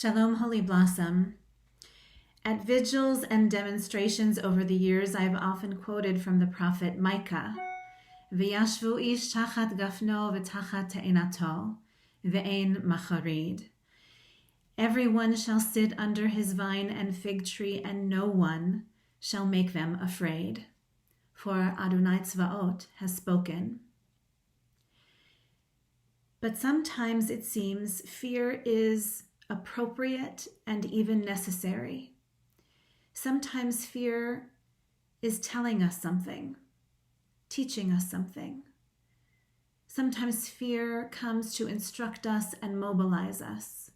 Shalom, Holy Blossom. At vigils and demonstrations over the years, I have often quoted from the prophet Micah, V'yashvu ish tachat gafno v'tachat te'enato, ve'ein macharid. Everyone shall sit under his vine and fig tree, and no one shall make them afraid. For Adonai Tzvaot has spoken. But sometimes it seems fear is appropriate and even necessary. Sometimes fear is telling us something, teaching us something. Sometimes fear comes to instruct us and mobilize us.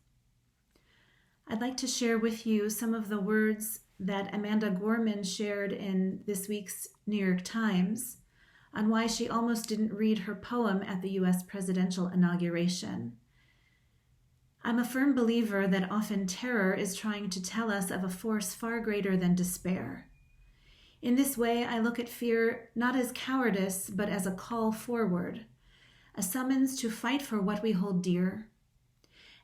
I'd like to share with you some of the words that Amanda Gorman shared in this week's New York Times on why she almost didn't read her poem at the U.S. presidential inauguration. I'm a firm believer that often terror is trying to tell us of a force far greater than despair. In this way, I look at fear not as cowardice, but as a call forward, a summons to fight for what we hold dear.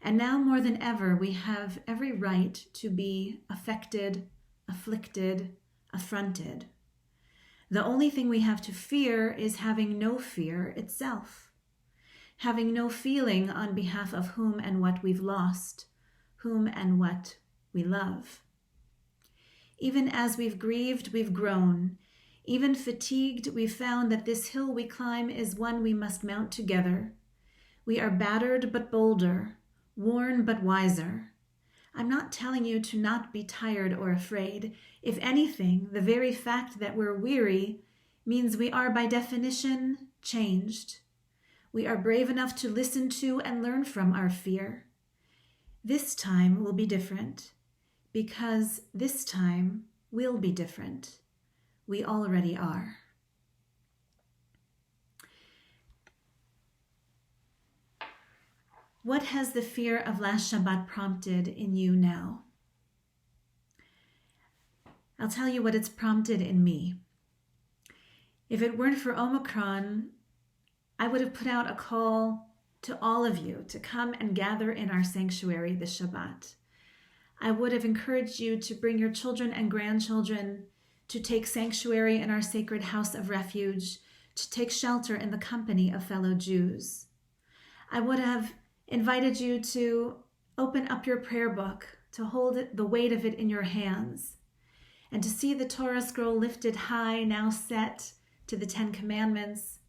And now more than ever, we have every right to be affected, afflicted, affronted. The only thing we have to fear is having no fear itself. Having no feeling on behalf of whom and what we've lost, whom and what we love. Even as we've grieved, we've grown. Even fatigued, we've found that this hill we climb is one we must mount together. We are battered but bolder, worn but wiser. I'm not telling you to not be tired or afraid. If anything, the very fact that we're weary means we are by definition changed. We are brave enough to listen to and learn from our fear. This time will be different, because this time will be different. We already are. What has the fear of last Shabbat prompted in you now? I'll tell you what it's prompted in me. If it weren't for Omicron, I would have put out a call to all of you to come and gather in our sanctuary this Shabbat. I would have encouraged you to bring your children and grandchildren to take sanctuary in our sacred house of refuge, to take shelter in the company of fellow Jews. I would have invited you to open up your prayer book, to hold the weight of it in your hands, and to see the Torah scroll lifted high, now set to the 10 Commandments.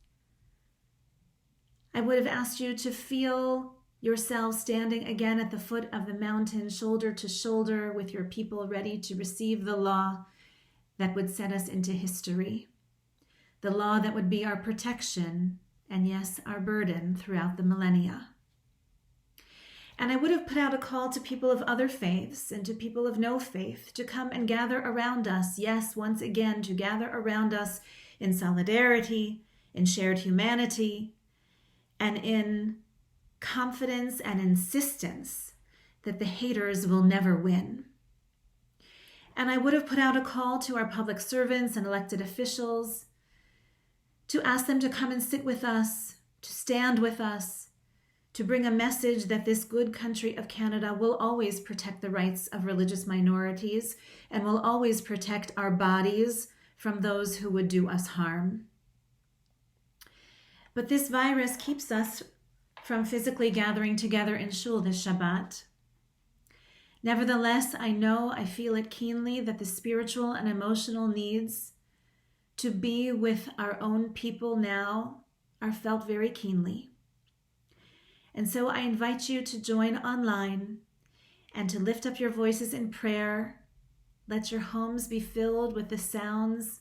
I would have asked you to feel yourself standing again at the foot of the mountain, shoulder to shoulder with your people, ready to receive the law that would set us into history, the law that would be our protection and, yes, our burden throughout the millennia. And I would have put out a call to people of other faiths and to people of no faith to come and gather around us, yes, once again, to gather around us in solidarity, in shared humanity, and in confidence and insistence that the haters will never win. And I would have put out a call to our public servants and elected officials to ask them to come and sit with us, to stand with us, to bring a message that this good country of Canada will always protect the rights of religious minorities and will always protect our bodies from those who would do us harm. But this virus keeps us from physically gathering together in shul this Shabbat. Nevertheless, I feel it keenly that the spiritual and emotional needs to be with our own people now are felt very keenly. And so I invite you to join online and to lift up your voices in prayer. Let your homes be filled with the sounds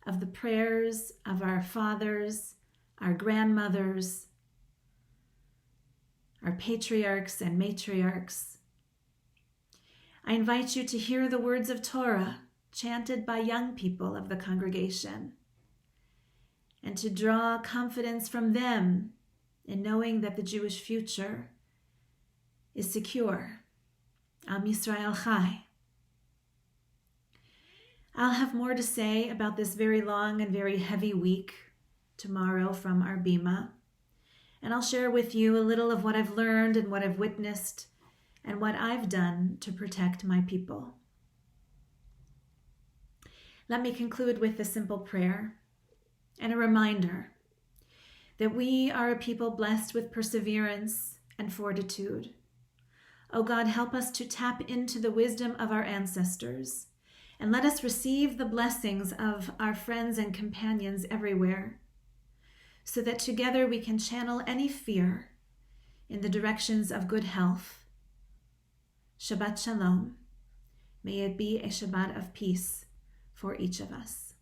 of the prayers of our fathers, our grandmothers, our patriarchs and matriarchs. I invite you to hear the words of Torah chanted by young people of the congregation and to draw confidence from them in knowing that the Jewish future is secure. Am Yisrael Chai. I'll have more to say about this very long and very heavy week tomorrow from our Bima, and I'll share with you a little of what I've learned and what I've witnessed and what I've done to protect my people. Let me conclude with a simple prayer and a reminder that we are a people blessed with perseverance and fortitude. Oh God, help us to tap into the wisdom of our ancestors, and let us receive the blessings of our friends and companions everywhere, so that together we can channel any fear in the directions of good health. Shabbat Shalom. May it be a Shabbat of peace for each of us.